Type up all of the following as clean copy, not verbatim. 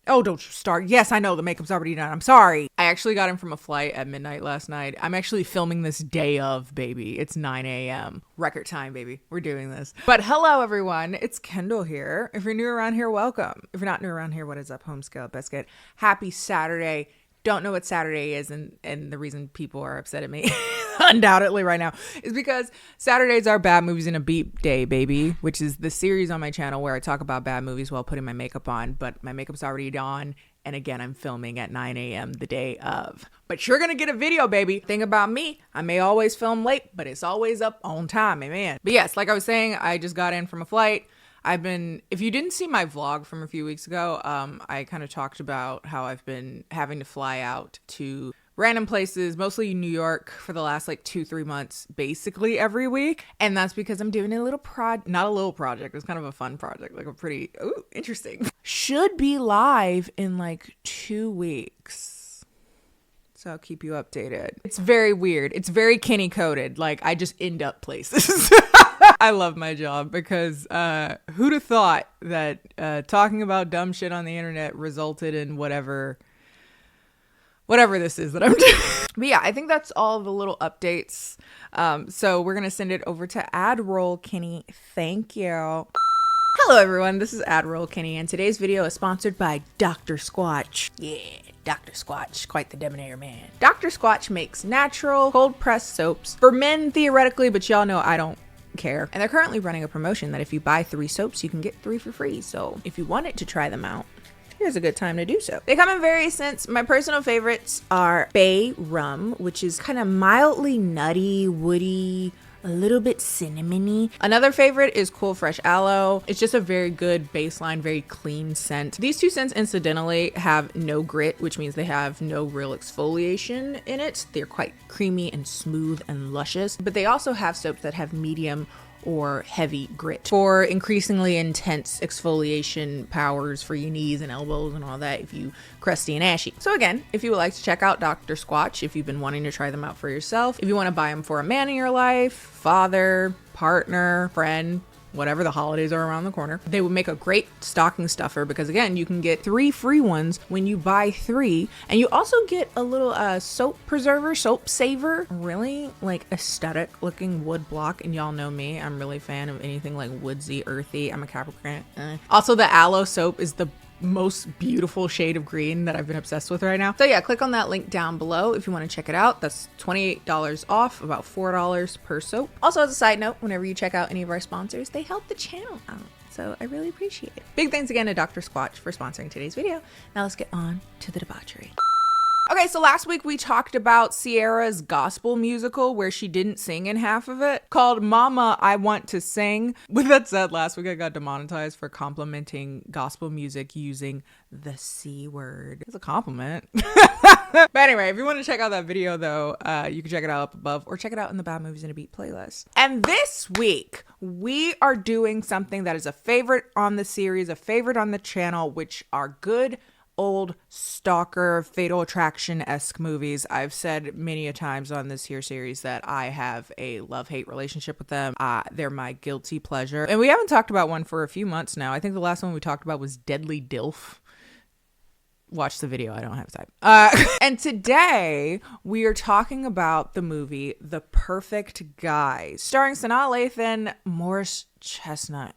Oh, don't you start. Yes, I know the makeup's already done. I'm sorry. I actually got in from a flight at midnight last night. I'm actually filming this day of, baby. It's 9 a.m. Record time, baby. We're doing this. But hello, everyone. It's Kendall here. If you're new around here, welcome. If you're not new around here, what is up? Home scale, biscuit. Happy Saturday. Don't know what Saturday is, and the reason people are upset at me undoubtedly right now is because Saturdays are Bad Movies in a Beat Day, baby, which is the series on my channel where I talk about bad movies while putting my makeup on, but my makeup's already on, and again, I'm filming at 9 a.m. the day of. But you're gonna get a video, baby. Thing about me, I may always film late, but it's always up on time, amen. But yes, like I was saying, I just got in from a flight. If you didn't see my vlog from a few weeks ago, I kind of talked about how I've been having to fly out to random places, mostly New York, for the last like 2-3 months, basically every week. And that's because I'm doing a little not a little project. It's kind of a fun project, like a pretty, interesting. Should be live in like 2 weeks. So I'll keep you updated. It's very weird. It's very Kennie coded. Like I just end up places. I love my job because who'd have thought that talking about dumb shit on the internet resulted in whatever this is that I'm doing. But yeah, I think that's all the little updates. So we're going to send it over to Ad Roll Kennie. Thank you. Hello, everyone. This is Ad Roll Kennie, and today's video is sponsored by Dr. Squatch. Yeah. Dr. Squatch, quite the debonair man. Dr. Squatch makes natural cold-pressed soaps for men, theoretically, but y'all know I don't care. And they're currently running a promotion that if you buy 3 soaps, you can get 3 for free. So if you wanted to try them out, here's a good time to do so. They come in various scents. My personal favorites are Bay Rum, which is kind of mildly nutty, woody, a little bit cinnamony. Another favorite is Cool Fresh Aloe. It's just a very good baseline, very clean scent. These 2 scents incidentally have no grit, which means they have no real exfoliation in it. They're quite creamy and smooth and luscious, but they also have soaps that have medium or heavy grit for increasingly intense exfoliation powers for your knees and elbows and all that if you crusty and ashy. So again, if you would like to check out Dr. Squatch, if you've been wanting to try them out for yourself, if you want to buy them for a man in your life, father, partner, friend, whatever, the holidays are around the corner, they would make a great stocking stuffer because again, you can get 3 free ones when you buy 3, and you also get a little soap preserver, soap saver, really like aesthetic looking wood block. And y'all know me, I'm really a fan of anything like woodsy, earthy. I'm a Capricorn. Also, the aloe soap is the most beautiful shade of green that I've been obsessed with right now. So yeah, click on that link down below if you want to check it out. That's $28 off, about $4 per soap. Also, as a side note, whenever you check out any of our sponsors, they help the channel out. So I really appreciate it. Big thanks again to Dr. Squatch for sponsoring today's video. Now let's get on to the debauchery. Okay, so last week we talked about Ciara's gospel musical where she didn't sing in half of it, called Mama, I Want to Sing. With that said, last week I got demonetized for complimenting gospel music using the C word. It's a compliment. But anyway, if you want to check out that video though, you can check it out up above or check it out in the Bad Movies in a Beat playlist. And this week, we are doing something that is a favorite on the series, a favorite on the channel, which are good old stalker Fatal Attraction-esque movies. I've said many a times on this here series that I have a love-hate relationship with them. They're my guilty pleasure. And we haven't talked about one for a few months now. I think the last one we talked about was Deadly Dilf. Watch the video, I don't have time. And today we are talking about the movie The Perfect Guy, starring Sanaa Lathan, Morris Chestnut,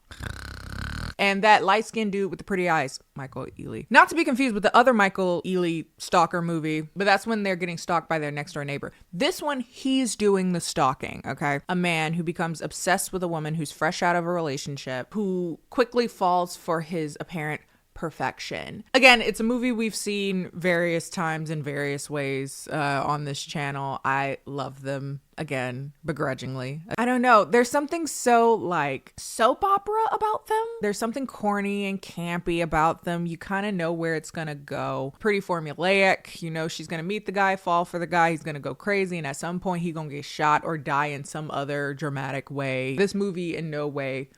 and that light-skinned dude with the pretty eyes, Michael Ealy. Not to be confused with the other Michael Ealy stalker movie, but that's when they're getting stalked by their next-door neighbor. This one, he's doing the stalking, okay? A man who becomes obsessed with a woman who's fresh out of a relationship, who quickly falls for his apparent perfection. Again, it's a movie we've seen various times in various ways on this channel. I love them, again, begrudgingly. I don't know. There's something so like soap opera about them. There's something corny and campy about them. You kind of know where it's gonna go. Pretty formulaic. You know, she's gonna meet the guy, fall for the guy. He's gonna go crazy, and at some point he's gonna get shot or die in some other dramatic way. This movie in no way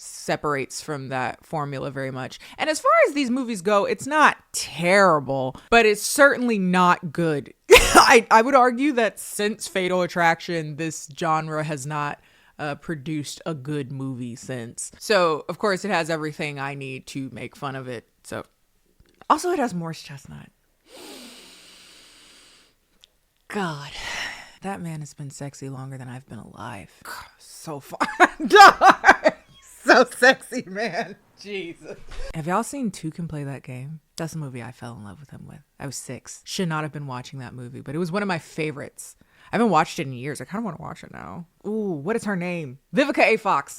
separates from that formula very much. And as far as these movies go, it's not terrible, but it's certainly not good. I would argue that since Fatal Attraction, this genre has not produced a good movie since. So of course it has everything I need to make fun of it. So Also, it has Morse Chestnut. God, that man has been sexy longer than I've been alive. So far. So sexy, man. Jesus. Have y'all seen Two Can Play That Game? That's the movie I fell in love with him with. I was 6. Should not have been watching that movie, but it was one of my favorites. I haven't watched it in years. I kind of want to watch it now. Ooh, what is her name? Vivica A. Fox.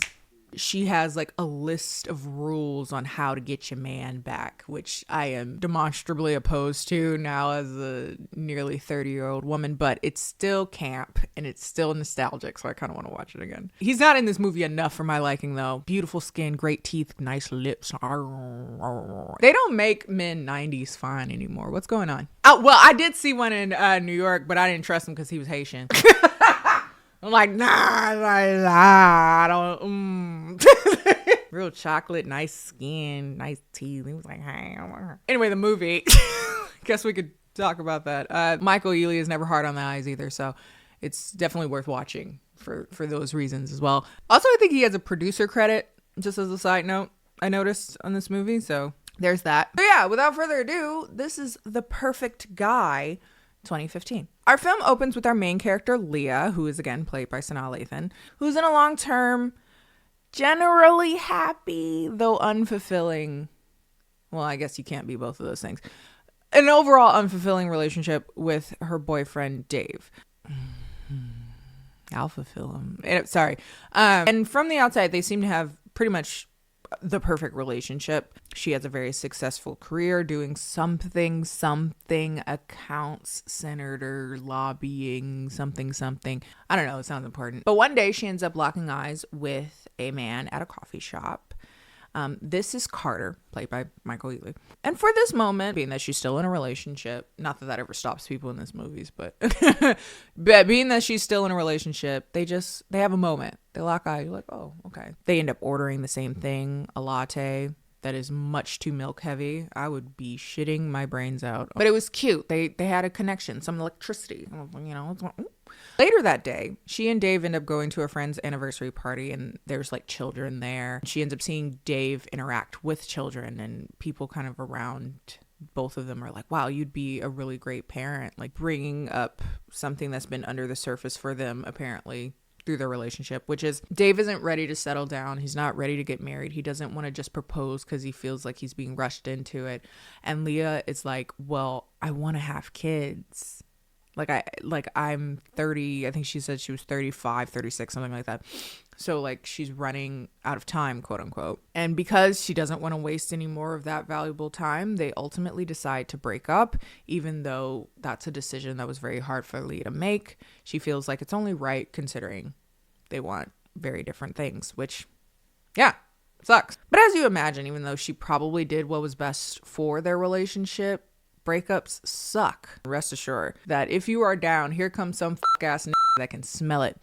She has like a list of rules on how to get your man back, which I am demonstrably opposed to now as a nearly 30-year-old woman, but it's still camp and it's still nostalgic, so I kind of want to watch it again. He's not in this movie enough for my liking, though. Beautiful skin, great teeth, nice lips. They don't make men 90s fine anymore. What's going on? Oh, well, I did see one in New York, but I didn't trust him because he was Haitian. I'm like, nah, I don't. Real chocolate, nice skin, nice teeth. He was like, hey. Anyway, the movie. Guess we could talk about that. Michael Ealy is never hard on the eyes either, so it's definitely worth watching for those reasons as well. Also, I think he has a producer credit, just as a side note, I noticed on this movie, so there's that. But yeah, without further ado, this is The Perfect Guy, 2015. Our film opens with our main character, Leah, who is again played by Sanaa Lathan, who's in a long-term, generally happy, though unfulfilling, well, I guess you can't be both of those things, an overall unfulfilling relationship with her boyfriend, Dave. I'll fulfill him. And from the outside, they seem to have pretty much the perfect relationship. She has a very successful career doing something, accounts, senator, lobbying, something. I don't know, it sounds important. But one day she ends up locking eyes with a man at a coffee shop. This is Carter, played by Michael Ealy. And for this moment, being that she's still in a relationship, not that that ever stops people in these movies, but being that she's still in a relationship, they have a moment. They lock eyes. You're like, oh, okay. They end up ordering the same thing, a latte that is much too milk heavy. I would be shitting my brains out. But it was cute. They had a connection, some electricity. You know, later that day, she and Dave end up going to a friend's anniversary party, and there's like children there. She ends up seeing Dave interact with children, and people kind of around both of them are like, wow, you'd be a really great parent. Like bringing up something that's been under the surface for them, apparently, through their relationship, which is Dave isn't ready to settle down. He's not ready to get married. He doesn't want to just propose because he feels like he's being rushed into it. And Leah is like, well, I want to have kids. I'm 30. I think she said she was 35, 36, something like that. So like she's running out of time, quote unquote. And because she doesn't want to waste any more of that valuable time, they ultimately decide to break up, even though that's a decision that was very hard for Leah to make. She feels like it's only right considering they want very different things, which, yeah, sucks. But as you imagine, even though she probably did what was best for their relationship, breakups suck. Rest assured that if you are down, here comes some ass that can smell it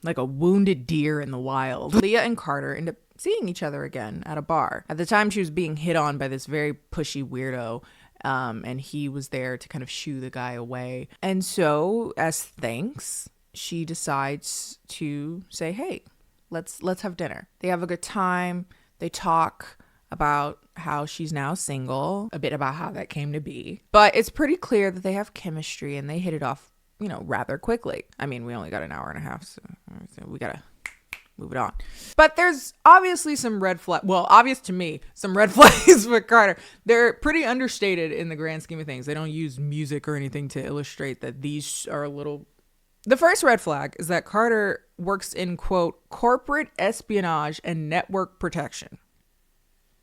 like a wounded deer in the wild. Leah and Carter end up seeing each other again at a bar. At the time, she was being hit on by this very pushy weirdo, and he was there to kind of shoo the guy away. And so, as thanks, she decides to say, hey, let's have dinner. They have a good time. They talk about how she's now single, a bit about how that came to be. But it's pretty clear that they have chemistry and they hit it off, rather quickly. I mean, we only got an hour and a half, so we gotta move it on. But there's obviously some red flag. Well, obvious to me, some red flags with Carter. They're pretty understated in the grand scheme of things. They don't use music or anything to illustrate that these are a little. The first red flag is that Carter works in, quote, corporate espionage and network protection.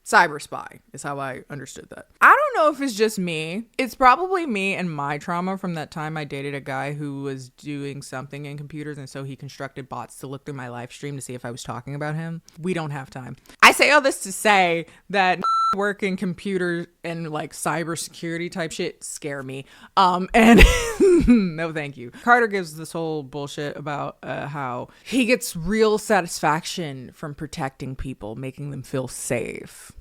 Cyber spy is how I understood that. I don't know if it's just me. It's probably me and my trauma from that time I dated a guy who was doing something in computers, and so he constructed bots to look through my live stream to see if I was talking about him. We don't have time. I say all this to say that work in computers and like cybersecurity type shit scare me. And no thank you. Carter gives this whole bullshit about how he gets real satisfaction from protecting people, making them feel safe.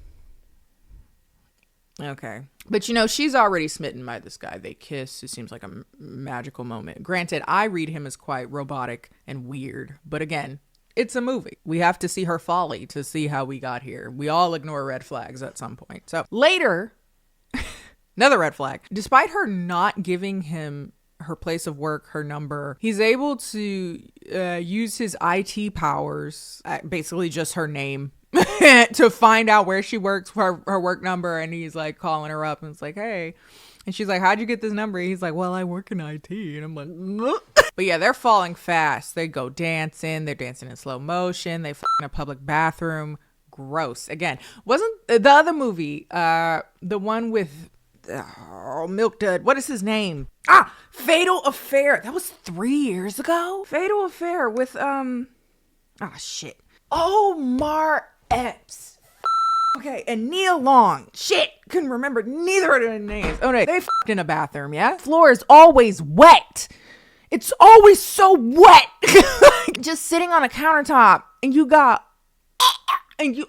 Okay. But she's already smitten by this guy. They kiss. It seems like a magical moment. Granted, I read him as quite robotic and weird. But again, it's a movie. We have to see her folly to see how we got here. We all ignore red flags at some point. So later, Another red flag. Despite her not giving him her place of work, her number, he's able to use his IT powers, basically just her name, to find out where she works, her work number. And he's like calling her up and it's like, hey. And she's like, how'd you get this number? He's like, well, I work in IT. And I'm like, "Ugh." But yeah, they're falling fast. They go dancing. They're dancing in slow motion. They in a public bathroom. Gross. Again, wasn't the other movie, the one with Milk Dud. What is his name? Fatal Affair. That was 3 years ago. Fatal Affair with, shit. Omar Epps. Okay, and Neil Long. Shit, couldn't remember neither of their names. Oh, no, they f***ed in a bathroom, yeah? Floor is always wet. It's always so wet. Just sitting on a countertop, and you got, and you,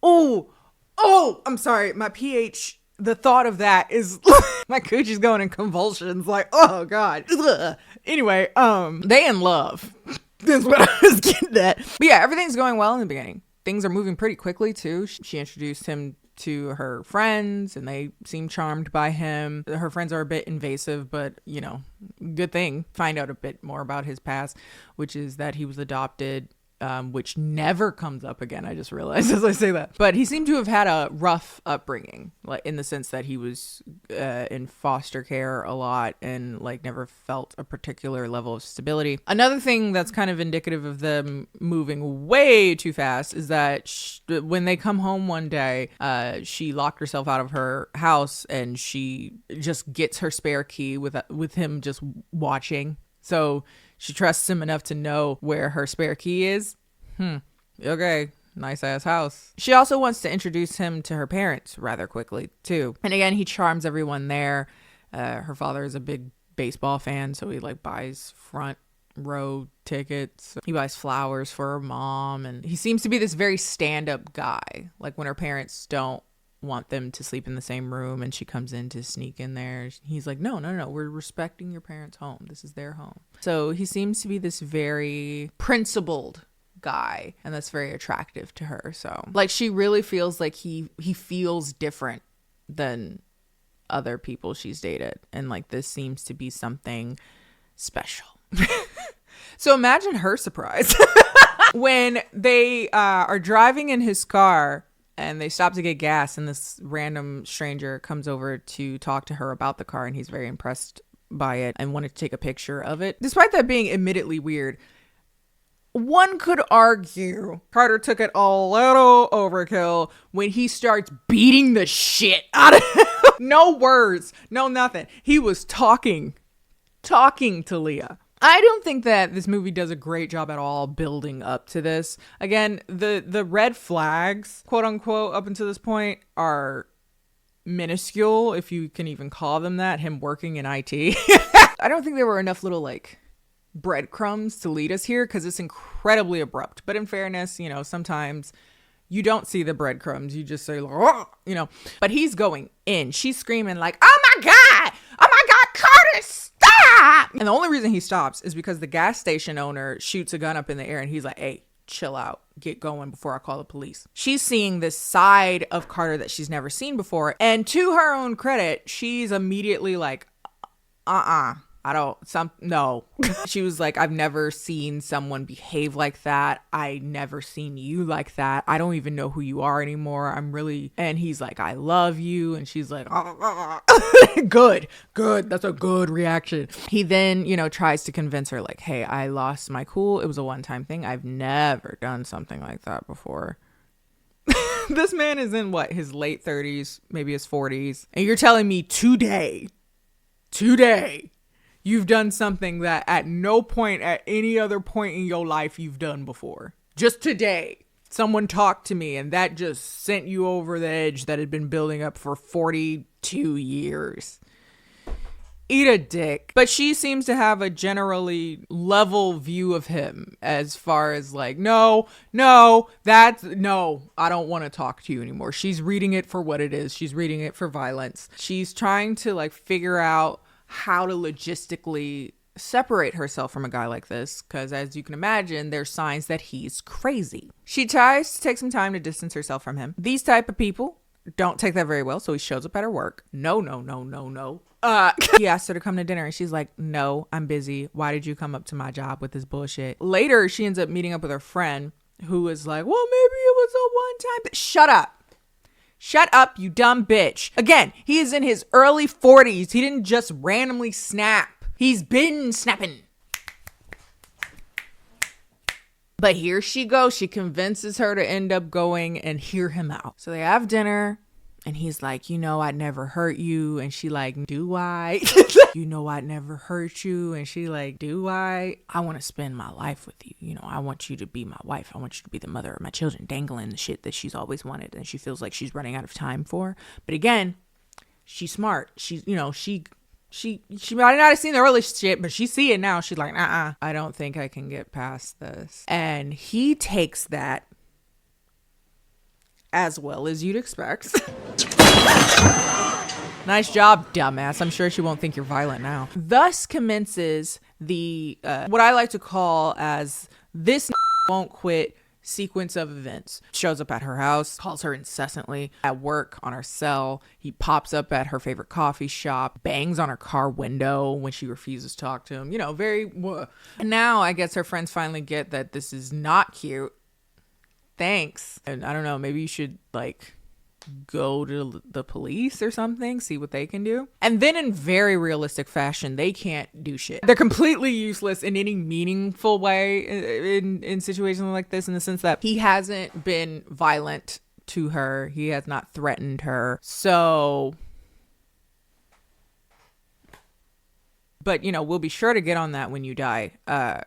I'm sorry, my pH, the thought of that is, my coochie's going in convulsions, like, oh, God. Ugh. Anyway, they in love. That's what I was getting at. But yeah, everything's going well in the beginning. Things are moving pretty quickly, too. She introduced him to her friends, and they seem charmed by him. Her friends are a bit invasive, but, you know, good thing. Find out a bit more about his past, which is that he was adopted, which never comes up again. I just realized as I say that. But he seemed to have had a rough upbringing, like in the sense that he was in foster care a lot and like never felt a particular level of stability. Another thing that's kind of indicative of them moving way too fast is that when they come home one day, she locked herself out of her house and she just gets her spare key with him just watching. So she trusts him enough to know where her spare key is. Okay. Nice ass house. She also wants to introduce him to her parents rather quickly too. And again, he charms everyone there. Her father is a big baseball fan, so he like buys front row tickets. He buys flowers for her mom, and he seems to be this very stand-up guy. Like when her parents don't want them to sleep in the same room and she comes in to sneak in there, he's like, no, we're respecting your parents' home. This is their home. So he seems to be this very principled guy, and that's very attractive to her. So like she really feels like he feels different than other people she's dated, and like this seems to be something special. So imagine her surprise when they are driving in his car and they stop to get gas, and this random stranger comes over to talk to her about the car, and he's very impressed by it and wanted to take a picture of it. Despite that being admittedly weird, one could argue Carter took it a little overkill when he starts beating the shit out of him. No words, no nothing. He was talking to Leah. I don't think that this movie does a great job at all building up to this. Again, the red flags, quote unquote, up until this point are minuscule, if you can even call them that. Him working in IT. I don't think there were enough little like breadcrumbs to lead us here because it's incredibly abrupt. But in fairness, you know, sometimes you don't see the breadcrumbs. You just say, oh, you know, but he's going in. She's screaming like, oh my God, Carter, stop. And the only reason he stops is because the gas station owner shoots a gun up in the air and he's like, hey, chill out, get going before I call the police. She's seeing this side of Carter that she's never seen before. And to her own credit, she's immediately like, no. She was like, I've never seen someone behave like that. I never seen you like that. I don't even know who you are anymore. And he's like, I love you. And she's like, good. That's a good reaction. He then, you know, tries to convince her like, hey, I lost my cool. It was a one-time thing. I've never done something like that before. This man is in what, his late 30s, maybe his 40s. And you're telling me today, you've done something that at no point at any other point in your life you've done before. Just today, someone talked to me and that just sent you over the edge that had been building up for 42 years. Eat a dick. But she seems to have a generally level view of him as far as like, no, I don't want to talk to you anymore. She's reading it for what it is. She's reading it for violence. She's trying to like figure out how to logistically separate herself from a guy like this, because as you can imagine, there's signs that he's crazy. She tries to take some time to distance herself from him. These type of people don't take that very well. So he shows up at her work. No. He asked her to come to dinner and she's like, no, I'm busy. Why did you come up to my job with this bullshit? Later, she ends up meeting up with her friend who was like, well, maybe it was a one-time. Shut up. Shut up, you dumb bitch. Again, he is in his early 40s. He didn't just randomly snap. He's been snapping. But here she goes. She convinces her to end up going and hear him out. So they have dinner and he's like, you know, I'd never hurt you. And she like, do I? You know, I'd never hurt you. And she like, do I? I want to spend my life with you. You know, I want you to be my wife. I want you to be the mother of my children, dangling the shit that she's always wanted. And she feels like she's running out of time for. But again, she's smart. She's, you know, she might not have seen the early shit, but she see it now. She's like, I don't think I can get past this. And he takes that as well as you'd expect. Nice job, dumbass. I'm sure she won't think you're violent now. Thus commences the, what I like to call as this won't quit sequence of events. Shows up at her house, calls her incessantly, at work, on her cell. He pops up at her favorite coffee shop, bangs on her car window when she refuses to talk to him. You know, very. And now I guess her friends finally get that this is not cute. Thanks. And I don't know, maybe you should like go to the police or something, see what they can do. And then in very realistic fashion, they can't do shit. They're completely useless in any meaningful way in situations like this, in the sense that he hasn't been violent to her. He has not threatened her. So, but you know, we'll be sure to get on that when you die.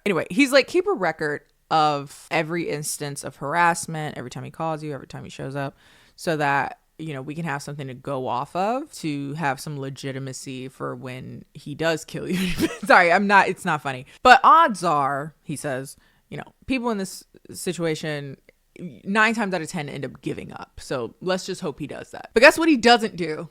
Anyway, he's like, keep a record of every instance of harassment, every time he calls you, every time he shows up, so that, you know, we can have something to go off of to have some legitimacy for when he does kill you. Sorry, it's not funny. But odds are, he says, you know, people in this situation 9 times out of 10 end up giving up. So let's just hope he does that. But guess what he doesn't do?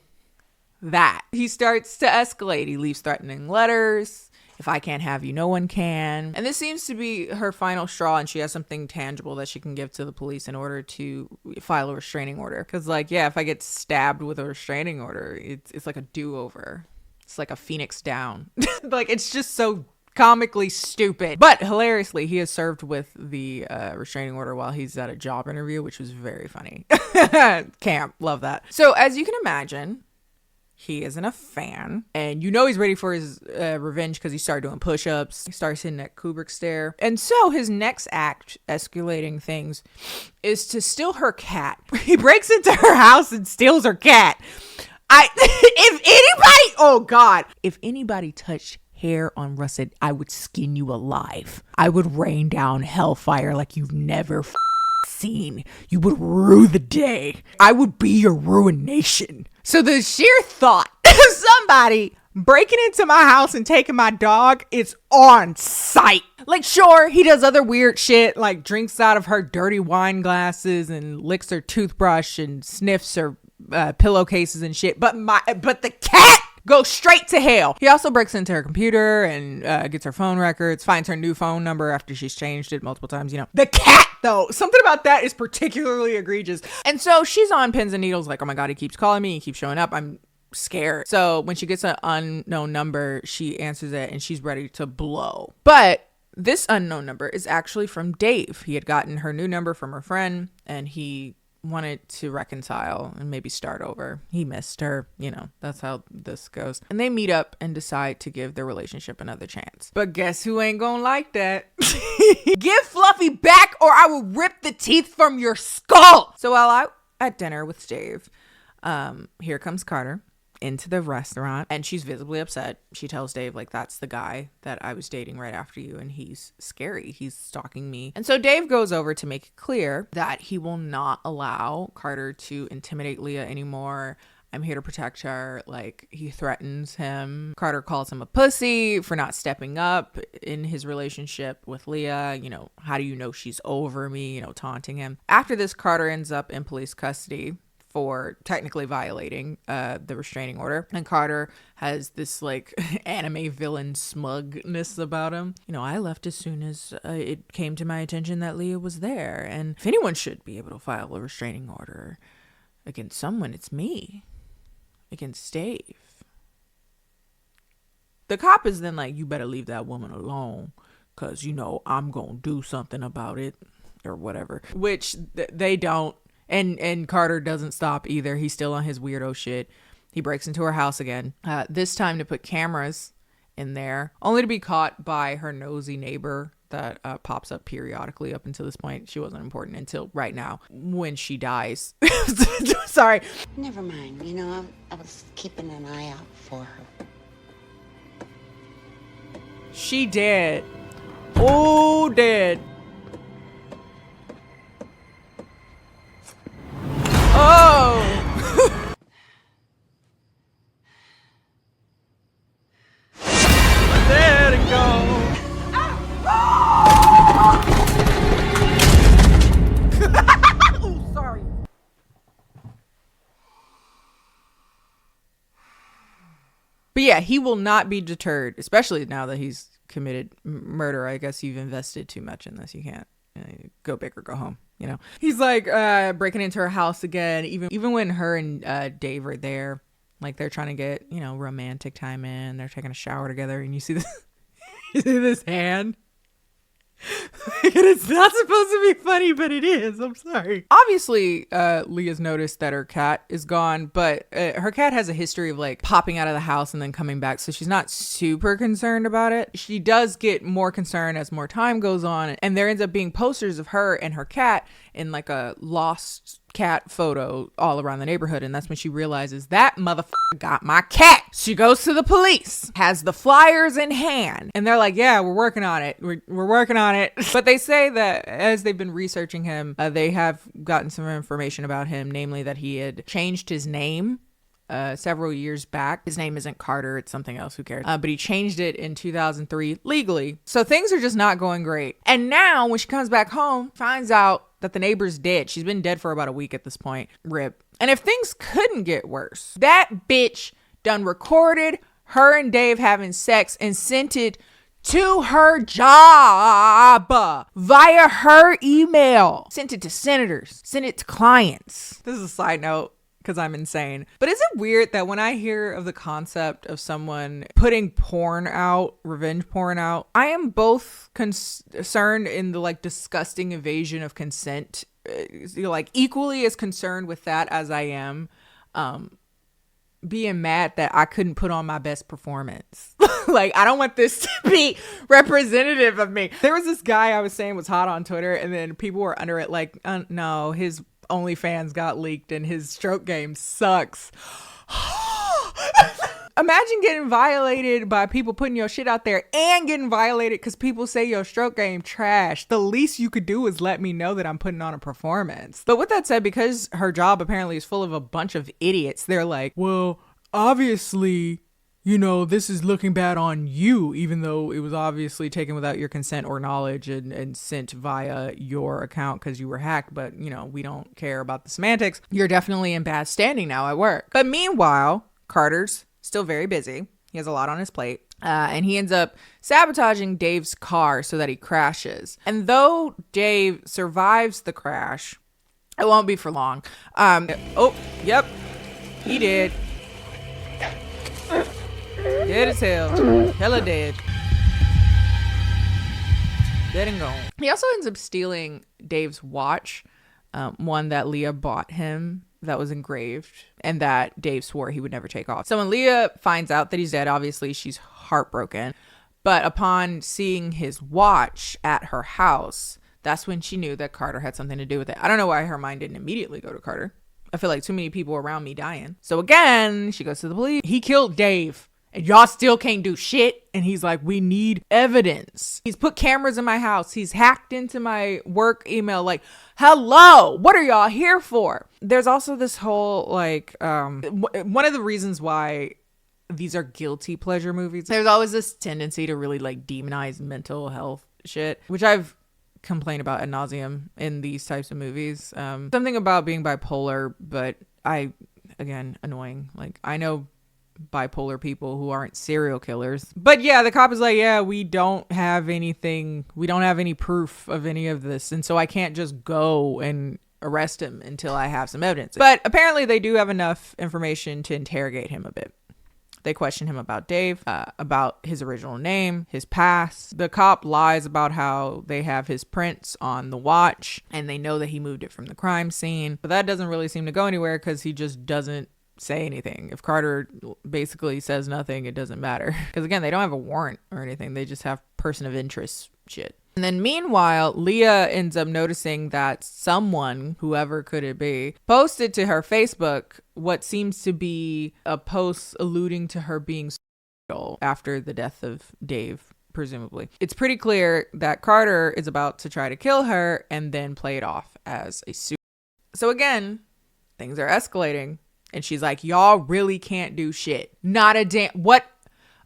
That. He starts to escalate. He leaves threatening letters. If I can't have you, no one can. And this seems to be her final straw, and she has something tangible that she can give to the police in order to file a restraining order. Because, like, yeah, if I get stabbed with a restraining order, it's like a do-over. It's like a phoenix down. Like, it's just so comically stupid. But hilariously, he is served with the restraining order while he's at a job interview, which was very funny. Camp. Love that. So, as you can imagine, he isn't a fan, and you know he's ready for his revenge because he started doing push-ups. He starts hitting that Kubrick stare. And so his next act, escalating things, is to steal her cat. He breaks into her house and steals her cat. If anybody touched hair on Russet, I would skin you alive. I would rain down hellfire like you've never seen. You would rue the day. I would be your ruination. So the sheer thought of somebody breaking into my house and taking my dog is on sight. Like, sure, he does other weird shit, like drinks out of her dirty wine glasses and licks her toothbrush and sniffs her pillowcases and shit. But the cat goes straight to hell. He also breaks into her computer and gets her phone records, finds her new phone number after she's changed it multiple times. You know, the cat, though, something about that is particularly egregious. And so she's on pins and needles, like, oh my God, he keeps calling me, he keeps showing up. I'm scared. So when she gets an unknown number, she answers it and she's ready to blow. But this unknown number is actually from Dave. He had gotten her new number from her friend and he wanted to reconcile and maybe start over. He missed her. You know, that's how this goes. And they meet up and decide to give their relationship another chance. But guess who ain't gonna like that? Give Fluffy back or I will rip the teeth from your skull. So while I'm at dinner with Dave, here comes Carter into the restaurant and she's visibly upset. She tells Dave, like, that's the guy that I was dating right after you and he's scary. He's stalking me. And so Dave goes over to make it clear that he will not allow Carter to intimidate Leah anymore. I'm here to protect her. Like, he threatens him. Carter calls him a pussy for not stepping up in his relationship with Leah. You know, how do you know she's over me? You know, taunting him. After this, Carter ends up in police custody for technically violating the restraining order. And Carter has this like anime villain smugness about him. You know, I left as soon as it came to my attention that Leah was there. And if anyone should be able to file a restraining order, against someone, it's me. Against Dave. The cop is then like, you better leave that woman alone, because, you know, I'm going to do something about it or whatever. Which they don't. And Carter doesn't stop either. He's still on his weirdo shit. He breaks into her house again, this time to put cameras in there, only to be caught by her nosy neighbor that pops up periodically. Up until this point, she wasn't important until right now when she dies. Sorry. Never mind. You know, I was keeping an eye out for her. She dead. Oh, dead. Oh. Let it go. Oh, sorry. But yeah, he will not be deterred, especially now that he's committed murder. I guess you've invested too much in this. You can't go big or go home, you know. He's like breaking into her house again, even when her and Dave are there, like they're trying to get, you know, romantic time in. They're taking a shower together, and you see this you see this hand. And it's not supposed to be funny, but it is. I'm sorry. Obviously, Leah's noticed that her cat is gone, but her cat has a history of like popping out of the house and then coming back, so she's not super concerned about it. She does get more concerned as more time goes on, and there ends up being posters of her and her cat in like a lost cat photo all around the neighborhood, and that's when she realizes that motherfucker got my cat. She goes to the police, has the flyers in hand, and they're like, yeah, we're working on it. We're working on it. But they say that as they've been researching him, they have gotten some information about him, namely that he had changed his name several years back. His name isn't Carter, it's something else, who cares, but he changed it in 2003 legally. So things are just not going great. And now when she comes back home, finds out that the neighbor's dead. She's been dead for about a week at this point. Rip. And if things couldn't get worse, that bitch done recorded her and Dave having sex and sent it to her job via her email. Sent it to senators, sent it to clients. This is a side note, because I'm insane. But is it weird that when I hear of the concept of someone putting porn out, revenge porn out, I am both concerned in the like disgusting evasion of consent, like equally as concerned with that as I am being mad that I couldn't put on my best performance. Like, I don't want this to be representative of me. There was this guy I was saying was hot on Twitter, and then people were under it like, no, his OnlyFans got leaked and his stroke game sucks. Imagine getting violated by people putting your shit out there and getting violated because people say your stroke game trash. The least you could do is let me know that I'm putting on a performance. But with that said, because her job apparently is full of a bunch of idiots, they're like, well, obviously, you know, this is looking bad on you, even though it was obviously taken without your consent or knowledge and sent via your account because you were hacked. But, you know, we don't care about the semantics. You're definitely in bad standing now at work. But meanwhile, Carter's still very busy. He has a lot on his plate. And he ends up sabotaging Dave's car so that he crashes. And though Dave survives the crash, it won't be for long. Oh, yep, he did. Dead as hell. Hella dead. Dead and gone. He also ends up stealing Dave's watch, one that Leah bought him that was engraved and that Dave swore he would never take off. So when Leah finds out that he's dead, obviously she's heartbroken. But upon seeing his watch at her house, that's when she knew that Carter had something to do with it. I don't know why her mind didn't immediately go to Carter. I feel like too many people around me dying. So again, she goes to the police. He killed Dave. And y'all still can't do shit. And he's like, we need evidence. He's put cameras in my house. He's hacked into my work email. Like, hello, what are y'all here for? There's also this whole, like, one of the reasons why these are guilty pleasure movies, there's always this tendency to really, like, demonize mental health shit, which I've complained about ad nauseum in these types of movies. Something about being bipolar, but again, annoying. Like, I know bipolar people who aren't serial killers, but yeah, the cop is like, yeah, we don't have any proof of any of this, and so I can't just go and arrest him until I have some evidence. But apparently they do have enough information to interrogate him a bit. They question him about Dave, about his original name, his past. The cop lies about how they have his prints on the watch and they know that he moved it from the crime scene. But that doesn't really seem to go anywhere because he just doesn't say anything. If Carter basically says nothing, it doesn't matter. Because again, they don't have a warrant or anything. They just have person of interest shit. And then meanwhile, Leah ends up noticing that someone, whoever could it be, posted to her Facebook what seems to be a post alluding to her being suicidal after the death of Dave, presumably. It's pretty clear that Carter is about to try to kill her and then play it off as a suicide. So again, things are escalating. And she's like, y'all really can't do shit. Not a damn... What?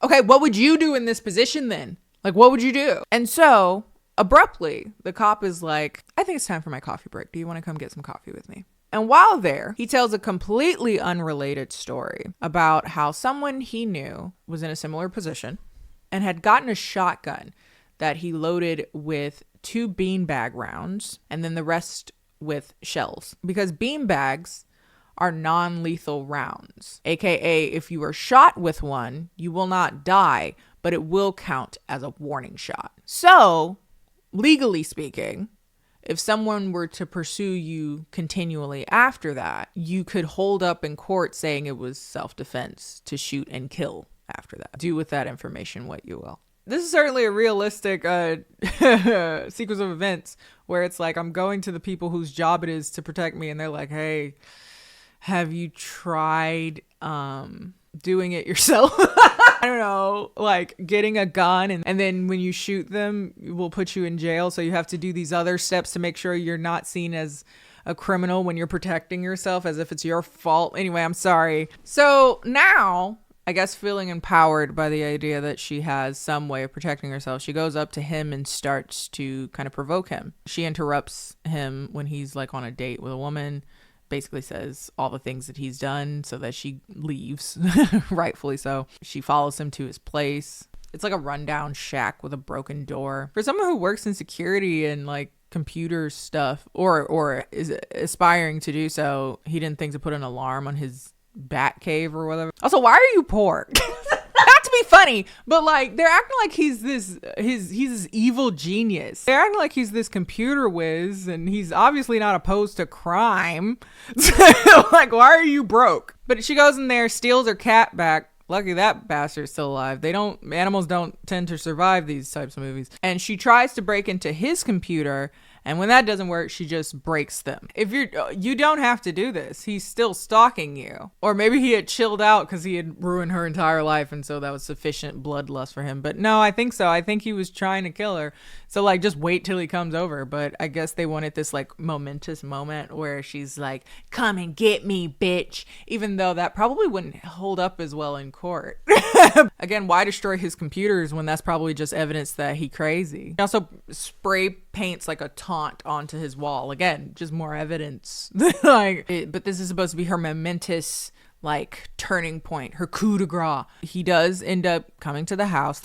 Okay, what would you do in this position then? Like, what would you do? And so... abruptly, the cop is like, I think it's time for my coffee break. Do you want to come get some coffee with me? And while there, he tells a completely unrelated story about how someone he knew was in a similar position and had gotten a shotgun that he loaded with 2 beanbag rounds and then the rest with shells. Because beanbags are non-lethal rounds, aka if you are shot with one, you will not die, but it will count as a warning shot. So legally speaking, if someone were to pursue you continually after that, you could hold up in court saying it was self-defense to shoot and kill after that. Do with that information what you will. This is certainly a realistic sequence of events where it's like, I'm going to the people whose job it is to protect me and they're like, hey, have you tried doing it yourself? I don't know, like getting a gun and then when you shoot them, it will put you in jail. So you have to do these other steps to make sure you're not seen as a criminal when you're protecting yourself as if it's your fault. Anyway, I'm sorry. So now, I guess feeling empowered by the idea that she has some way of protecting herself, she goes up to him and starts to kind of provoke him. She interrupts him when he's like on a date with a woman, basically says all the things that he's done so that she leaves, rightfully so. She follows him to his place. It's like a rundown shack with a broken door. For someone who works in security and like computer stuff or is aspiring to do so, he didn't think to put an alarm on his bat cave or whatever. Also, why are you poor? Not to be funny, but like they're acting like he's this evil genius. They're acting like he's this computer whiz and he's obviously not opposed to crime. Like, why are you broke? But she goes in there, steals her cat back. Lucky that bastard's still alive. Animals don't tend to survive these types of movies. And she tries to break into his computer, and when that doesn't work, she just breaks them. If you don't have to do this. He's still stalking you. Or maybe he had chilled out because he had ruined her entire life, and so that was sufficient bloodlust for him. But no, I think so. I think he was trying to kill her. So like, just wait till he comes over. But I guess they wanted this like momentous moment where she's like, come and get me, bitch. Even though that probably wouldn't hold up as well in court. Again, why destroy his computers when that's probably just evidence that he crazy? He also spray paints like a taunt onto his wall. Again, just more evidence. But this is supposed to be her momentous like turning point, her coup de grace. He does end up coming to the house.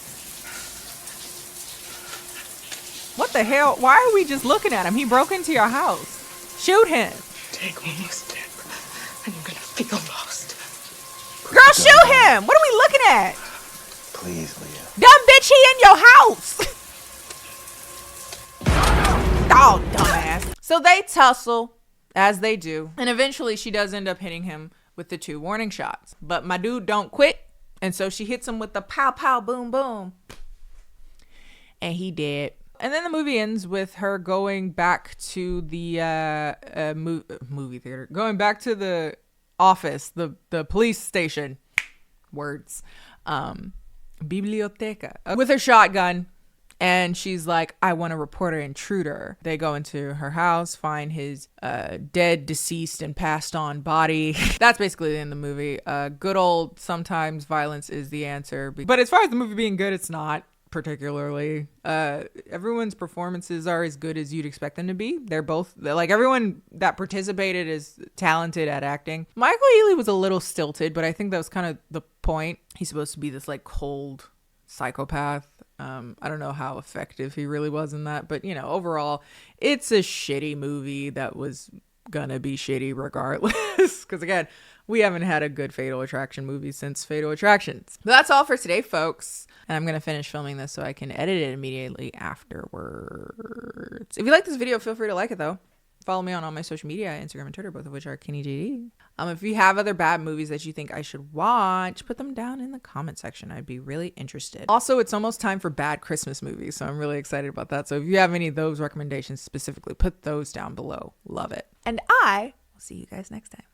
What the hell? Why are we just looking at him? He broke into your house. Shoot him. Take one more step and you're gonna feel lost. Girl, shoot him. What are we looking at? Please, Leah. Dumb bitch, he in your house. Oh, dumbass. So they tussle, as they do. And eventually she does end up hitting him with the 2 warning shots. But my dude don't quit. And so she hits him with the pow, pow, boom, boom. And he dead. And then the movie ends with her going back to the movie theater. Going back to the office, the police station. Words. Biblioteca. With her shotgun. And she's like, I want to report an intruder. They go into her house, find his dead, deceased, and passed on body. That's basically the end of the movie. Good old sometimes violence is the answer. But as far as the movie being good, it's not particularly. Everyone's performances are as good as you'd expect them to be. They're like everyone that participated is talented at acting. Michael Ealy was a little stilted, but I think that was kind of the point. He's supposed to be this like cold psychopath. I don't know how effective he really was in that, but overall it's a shitty movie that was gonna be shitty regardless. Because again, we haven't had a good Fatal Attraction movie since Fatal Attractions. But that's all for today, folks. And I'm gonna finish filming this so I can edit it immediately afterwards. If you like this video, feel free to like it though. Follow me on all my social media, Instagram and Twitter, both of which are KennieJD. If you have other bad movies that you think I should watch, put them down in the comment section. I'd be really interested. Also, it's almost time for bad Christmas movies, so I'm really excited about that. So if you have any of those recommendations specifically, put those down below. Love it. And I will see you guys next time.